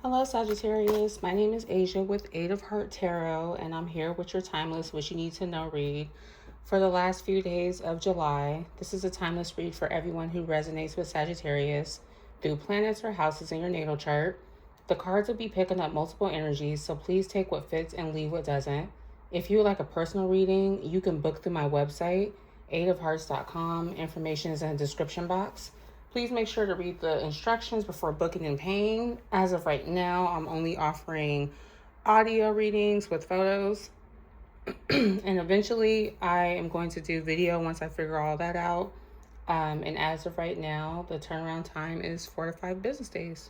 Hello, Sagittarius. My name is Asia with Eight of Heart Tarot, and I'm here with your timeless What You Need to Know read for the last few days of July. This is a timeless read for everyone who resonates with Sagittarius through planets or houses in your natal chart. The cards will be picking up multiple energies, so please take what fits and leave what doesn't. If you would like a personal reading, you can book through my website, eightofhearts.com. Information is in the description box. Please make sure to read the instructions before booking and paying. As of right now, I'm only offering audio readings with photos. And eventually, I am going to do video once I figure all that out. And as of right now, the turnaround time is 4 to 5 business days.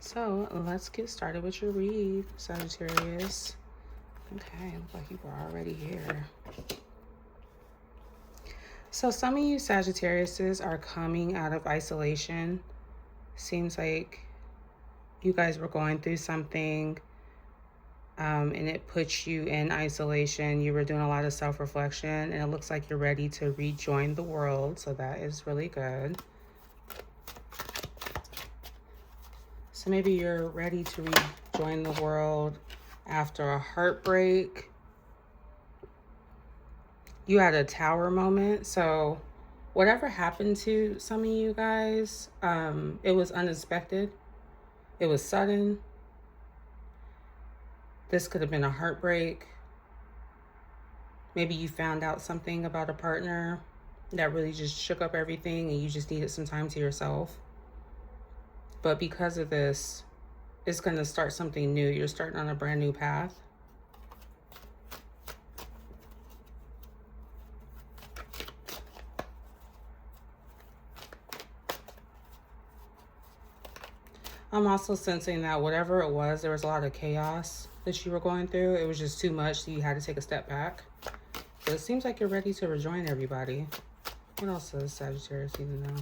So let's get started with your read, Sagittarius. Okay, looks like you were already here. So some of you Sagittariuses are coming out of isolation. Seems like you guys were going through something and it puts you in isolation. You were doing a lot of self-reflection and it looks like you're ready to rejoin the world. So that is really good. So maybe you're ready to rejoin the world after a heartbreak. You had a tower moment. So whatever happened to some of you guys, it was unexpected. It was sudden. This could have been a heartbreak. Maybe you found out something about a partner that really just shook up everything and you just needed some time to yourself. But because of this, it's going to start something new. You're starting on a brand new path. I'm also sensing that whatever it was, there was a lot of chaos that you were going through. It was just too much, so you had to take a step back. So it seems like you're ready to rejoin everybody. What else does Sagittarius need to know?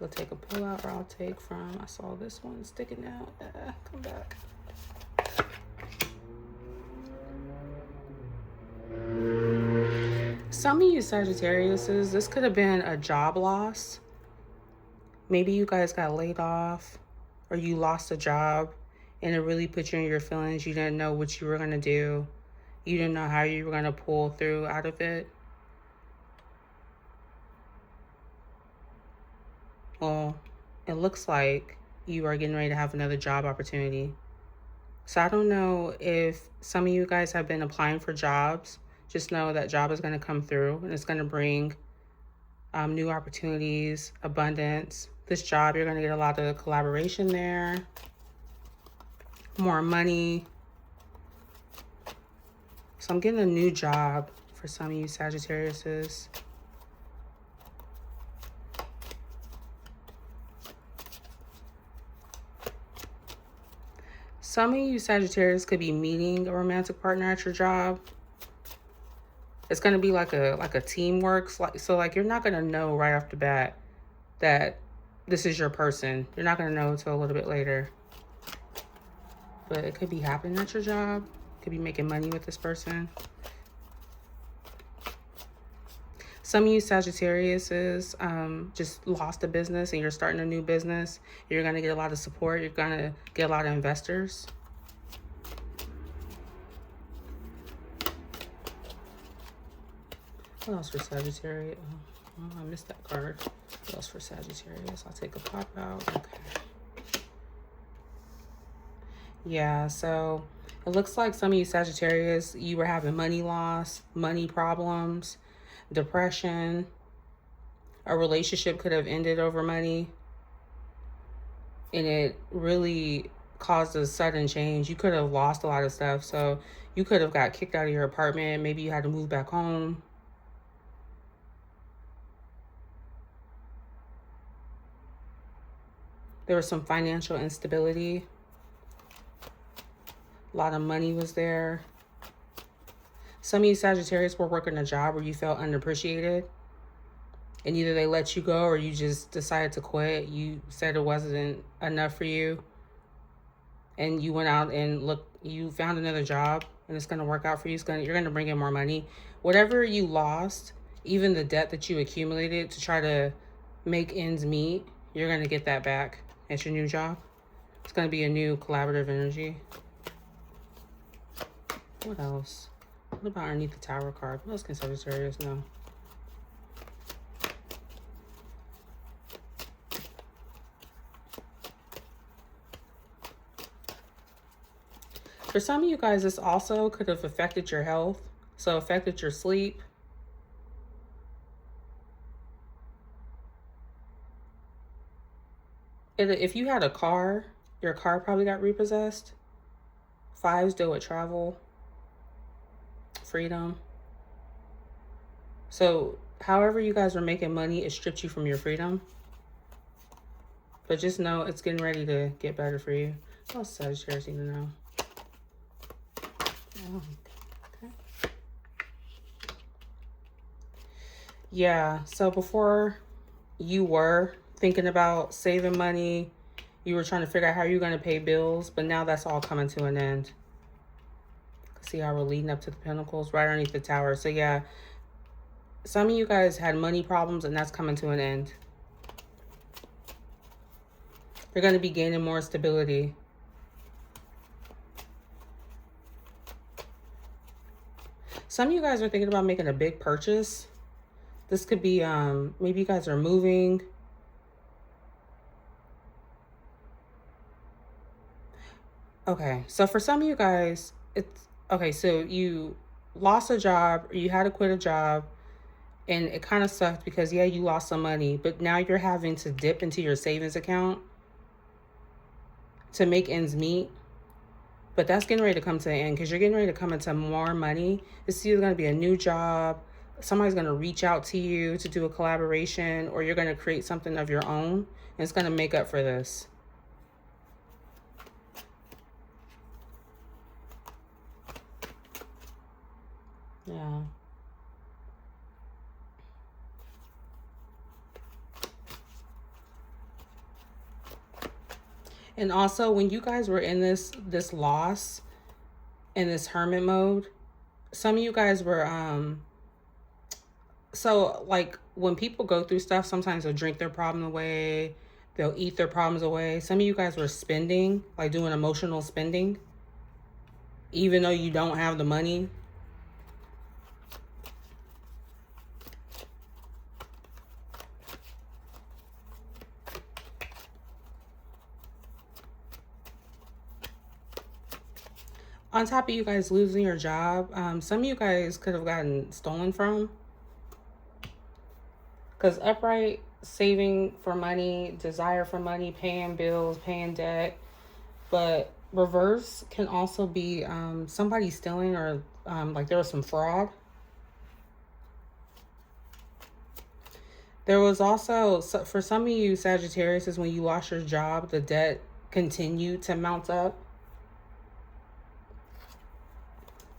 We'll take a pull out, or I'll take from, I saw this one sticking out. Come back. Some of you Sagittariuses, this could have been a job loss. Maybe you guys got laid off or you lost a job and it really put you in your feelings. You didn't know what you were going to do. You didn't know how you were going to pull through out of it. Well, it looks like you are getting ready to have another job opportunity. So I don't know if some of you guys have been applying for jobs. Just know that job is going to come through and it's going to bring new opportunities, abundance. This job, you're going to get a lot of collaboration there, more money. So I'm getting a new job for some of you Sagittariuses. Some of you Sagittarius could be meeting a romantic partner at your job. It's going to be like a teamwork. So like you're not going to know right off the bat that this is your person. You're not going to know until a little bit later. But it could be happening at your job. Could be making money with this person. Some of you Sagittariuses just lost a business and you're starting a new business. You're going to get a lot of support. You're going to get a lot of investors. What else for Sagittarius? Oh, I missed that card. What else for Sagittarius? I'll take a pop out. Okay. Yeah, so it looks like some of you Sagittarius, you were having money loss, money problems, depression. A relationship could have ended over money. And it really caused a sudden change. You could have lost a lot of stuff. So you could have got kicked out of your apartment. Maybe you had to move back home. There was some financial instability. A lot of money was there. Some of you Sagittarius were working a job where you felt unappreciated. And either they let you go or you just decided to quit. You said it wasn't enough for you. And you went out and you found another job and it's going to work out for you. You're going to bring in more money. Whatever you lost, even the debt that you accumulated to try to make ends meet, you're going to get that back at your new job. It's going to be a new collaborative energy. What else? What about underneath the Tower card? What else can Sagittarius know? For some of you guys, this also could have affected your health. So affected your sleep. If you had a car, your car probably got repossessed. Fives deal with travel, freedom. So however you guys were making money, it stripped you from your freedom. But just know it's getting ready to get better for you. What else Sagittarius need to know? Oh, okay. Yeah, so before you were thinking about saving money, you were trying to figure out how you're going to pay bills, but now that's all coming to an end. See how we're leading up to the Pentacles right underneath the Tower. So yeah, some of you guys had money problems and that's coming to an end. You're going to be gaining more stability. Some of you guys are thinking about making a big purchase. This could be, maybe you guys are moving. Okay, so for some of you guys, it's, okay, so you lost a job, or you had to quit a job, and it kind of sucked because, yeah, you lost some money, but now you're having to dip into your savings account to make ends meet. But that's getting ready to come to an end because you're getting ready to come into more money. This is either going to be a new job, somebody's going to reach out to you to do a collaboration, or you're going to create something of your own, and it's going to make up for this. Yeah. And also, when you guys were in this loss, in this hermit mode, some of you guys were, so like when people go through stuff, sometimes they'll drink their problem away, they'll eat their problems away. Some of you guys were spending, like doing emotional spending, even though you don't have the money. On top of you guys losing your job, some of you guys could have gotten stolen from. Because upright, saving for money, desire for money, paying bills, paying debt. But reverse can also be somebody stealing, or like there was some fraud. There was also, for some of you Sagittarius, is when you lost your job, the debt continued to mount up.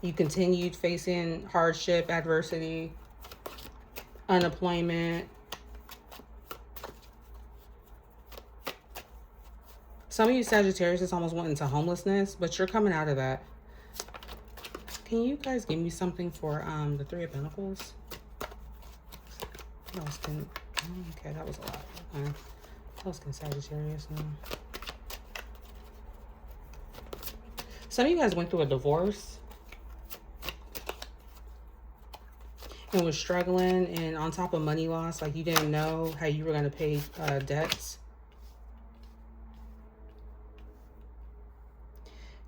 You continued facing hardship, adversity, unemployment. Some of you Sagittarius is almost went into homelessness, but you're coming out of that. Can you guys give me something for the Three of Pentacles? What else can, okay, that was a lot. Okay. What else can Sagittarius know? Some of you guys went through a divorce and was struggling, and on top of money loss, like you didn't know how you were going to pay debts.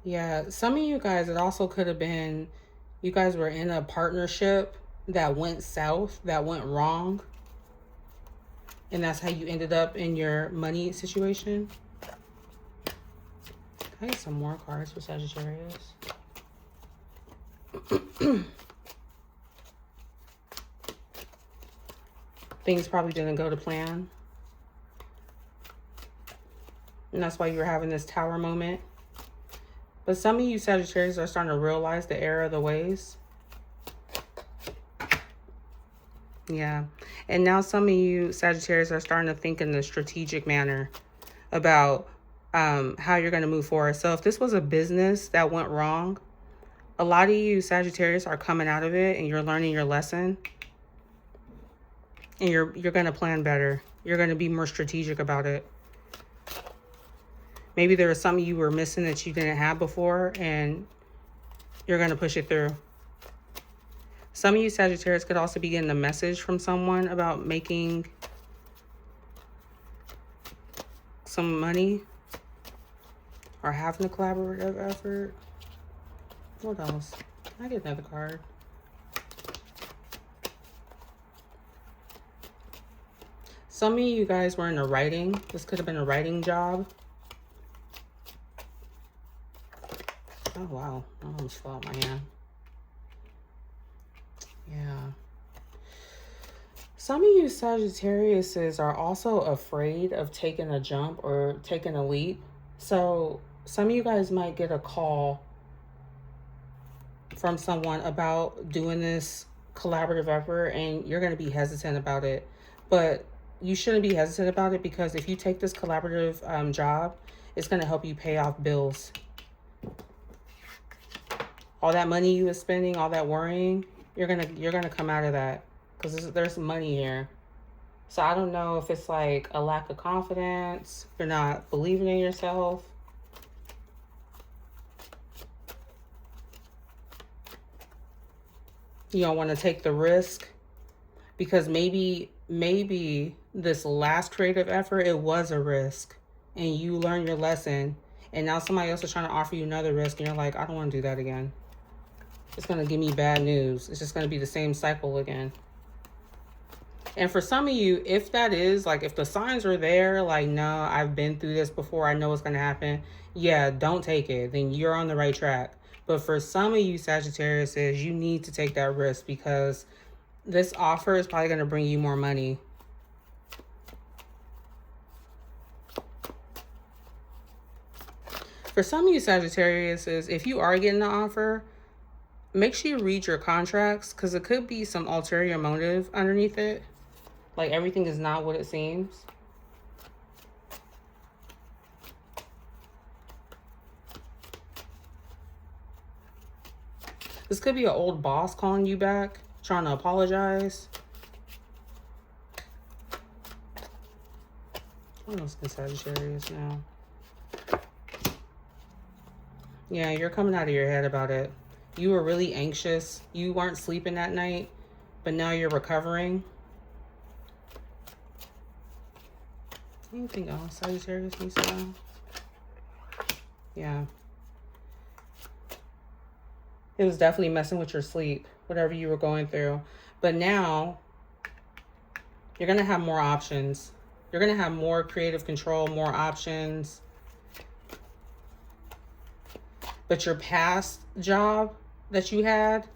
Yeah, some of you guys, it also could have been you guys were in a partnership that went south, that went wrong, and that's how you ended up in your money situation. I need some more cards for Sagittarius. Things probably didn't go to plan. And that's why you're having this Tower moment. But some of you Sagittarius are starting to realize the error of the ways. Yeah. And now some of you Sagittarius are starting to think in a strategic manner about how you're going to move forward. So if this was a business that went wrong, a lot of you Sagittarius are coming out of it and you're learning your lesson. And you're going to plan better. You're going to be more strategic about it. Maybe there was something you were missing that you didn't have before, and you're going to push it through. Some of you Sagittarius could also be getting a message from someone about making some money or having a collaborative effort. What else? Can I get another card? Some of you guys were in a writing. This could have been a writing job. Oh, wow. I almost fell out my hand. Yeah. Some of you Sagittariuses are also afraid of taking a jump or taking a leap. So some of you guys might get a call from someone about doing this collaborative effort, and you're going to be hesitant about it. But you shouldn't be hesitant about it, because if you take this collaborative job, it's going to help you pay off bills. All that money you were spending, all that worrying, you're gonna come out of that, because there's money here. So I don't know if it's like a lack of confidence, you're not believing in yourself. You don't want to take the risk, because maybe this last creative effort, it was a risk and you learned your lesson, and now somebody else is trying to offer you another risk and you're like, I don't want to do that again. It's going to give me bad news. It's just going to be the same cycle again. And for some of you, if that is, like, if the signs are there, like, no, I've been through this before, I know what's going to happen, yeah, don't take it. Then you're on the right track. But for some of you Sagittarius, you need to take that risk, because this offer is probably going to bring you more money. For some of you Sagittarius, if you are getting an offer, make sure you read your contracts, because it could be some ulterior motive underneath it. Like, everything is not what it seems. This could be an old boss calling you back, trying to apologize. What else is Sagittarius now? Yeah, you're coming out of your head about it. You were really anxious. You weren't sleeping that night, but now you're recovering. Anything else Sagittarius needs to know? Yeah. It was definitely messing with your sleep, whatever you were going through. But now, you're going to have more options. You're going to have more creative control, more options. But your past job that you had,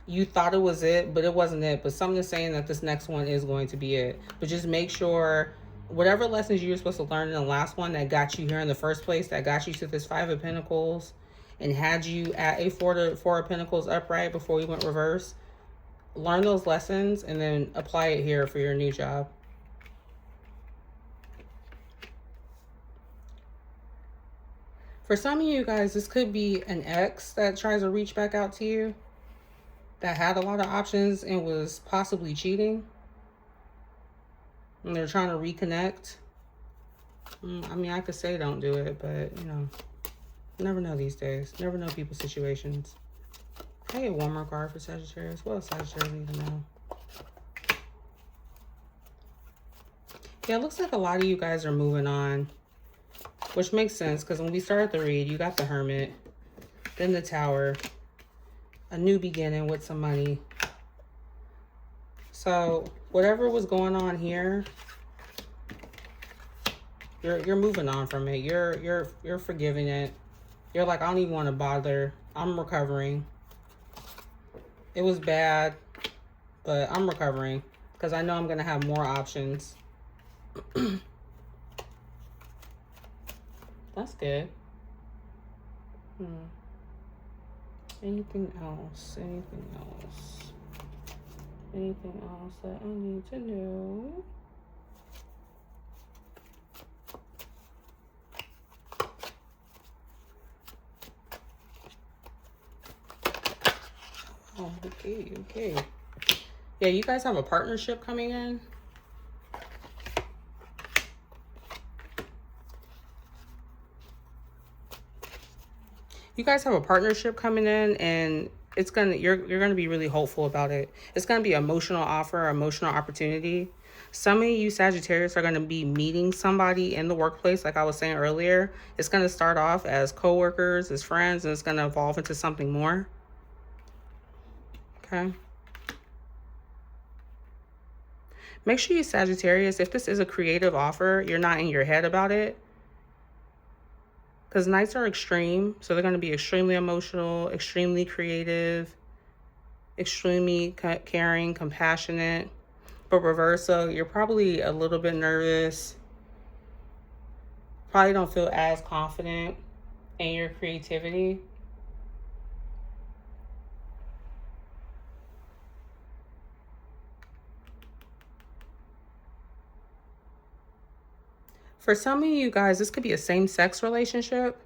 you thought it was it, but it wasn't it. But something is saying that this next one is going to be it. But just make sure whatever lessons you were supposed to learn in the last one that got you here in the first place, that got you to this Five of Pentacles and had you at a Four of Pentacles upright before you went reverse, learn those lessons and then apply it here for your new job. For some of you guys, this could be an ex that tries to reach back out to you, that had a lot of options and was possibly cheating. And they're trying to reconnect. I mean, I could say don't do it, but, you know, never know these days. Never know people's situations. Can I get one more card for Sagittarius? What else Sagittarius need to know? Yeah, it looks like a lot of you guys are moving on, which makes sense, because when we started the read, you got the Hermit, then the Tower, a new beginning with some money. So whatever was going on here, you're moving on from it. You're forgiving it. You're like, I don't even want to bother. I'm recovering. It was bad, but I'm recovering because I know I'm gonna have more options. That's good. Anything else? Anything else? Anything else that I need to know? Oh, okay. Yeah, you guys have a partnership coming in. You guys have a partnership coming in, and it's gonna you're gonna be really hopeful about it. It's gonna be an emotional offer, emotional opportunity. Some of you Sagittarius are gonna be meeting somebody in the workplace, like I was saying earlier. It's gonna start off as coworkers, as friends, and it's gonna evolve into something more. Okay. Make sure you Sagittarius, if this is a creative offer, you're not in your head about it. Because Knights are extreme, so they're going to be extremely emotional, extremely creative, extremely caring, compassionate. But reverso, you're probably a little bit nervous. Probably don't feel as confident in your creativity. For some of you guys, this could be a same-sex relationship.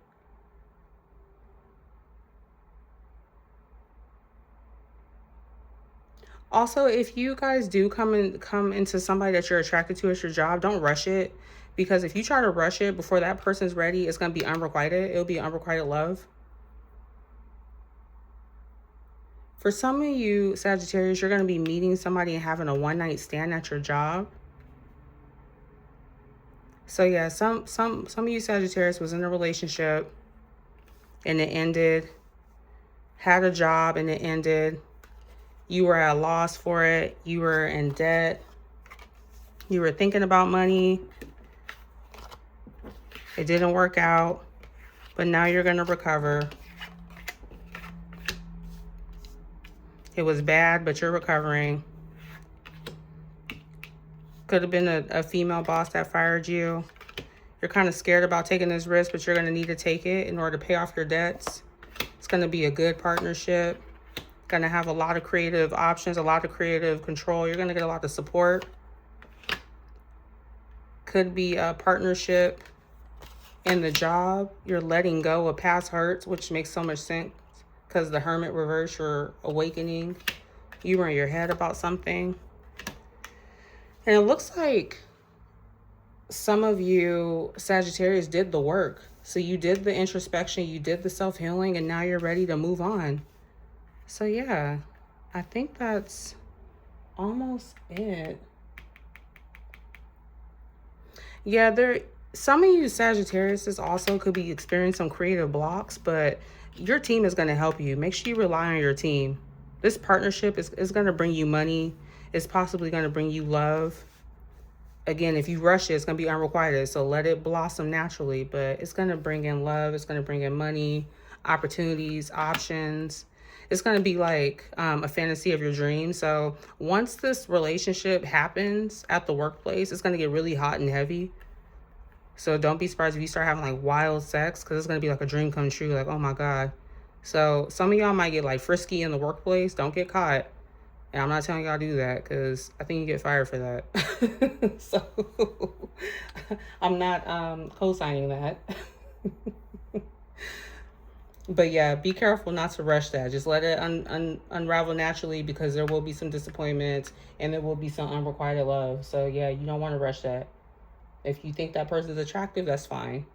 Also, if you guys do come into somebody that you're attracted to at your job, don't rush it. Because if you try to rush it before that person's ready, it's going to be unrequited. It'll be unrequited love. For some of you Sagittarius, you're going to be meeting somebody and having a one-night stand at your job. So yeah, some of you Sagittarius was in a relationship and it ended, had a job and it ended. You were at a loss for it. You were in debt. You were thinking about money. It didn't work out, but now you're going to recover. It was bad, but you're recovering. Could have been a female boss that fired you. You're kind of scared about taking this risk, but you're going to need to take it in order to pay off your debts. It's going to be a good partnership. Going to have a lot of creative options, a lot of creative control. You're going to get a lot of support. Could be a partnership in the job. You're letting go of past hurts, which makes so much sense because the Hermit reverse, you're awakening. You were in your head about something. And it looks like some of you Sagittarius did the work. So you did the introspection, you did the self-healing, and now you're ready to move on. So yeah, I think that's almost it. Yeah, some of you Sagittarius also could be experiencing some creative blocks, but your team is going to help you. Make sure you rely on your team. This partnership is going to bring you money. It's possibly going to bring you love. Again, if you rush it, it's going to be unrequited. So let it blossom naturally, but it's going to bring in love. It's going to bring in money, opportunities, options. It's going to be like a fantasy of your dreams. So once this relationship happens at the workplace, it's going to get really hot and heavy. So don't be surprised if you start having like wild sex, because it's going to be like a dream come true. Like, oh my God. So some of y'all might get like frisky in the workplace. Don't get caught. And I'm not telling y'all to do that because I think you get fired for that. So I'm not co-signing that. But yeah, be careful not to rush that. Just let it unravel naturally, because there will be some disappointments and there will be some unrequited love. So yeah, you don't want to rush that. If you think that person is attractive, that's fine.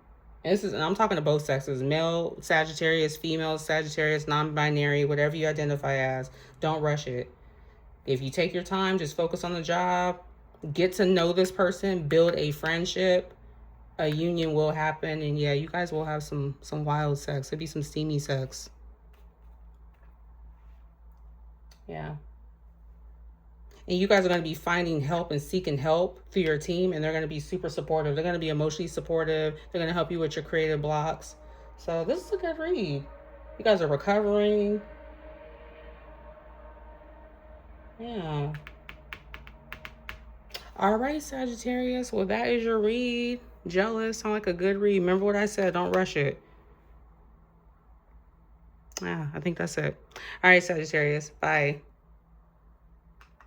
And I'm talking to both sexes, male Sagittarius, female Sagittarius, non-binary, whatever you identify as. Don't rush it. If you take your time, just focus on the job, get to know this person, build a friendship, a union will happen. And yeah, you guys will have some wild sex. It'll be some steamy sex. Yeah. And you guys are going to be finding help and seeking help through your team. And they're going to be super supportive. They're going to be emotionally supportive. They're going to help you with your creative blocks. So this is a good read. You guys are recovering. Yeah. All right, Sagittarius. Well, that is your read. Jealous. Sound like a good read. Remember what I said. Don't rush it. Yeah, I think that's it. All right, Sagittarius. Bye.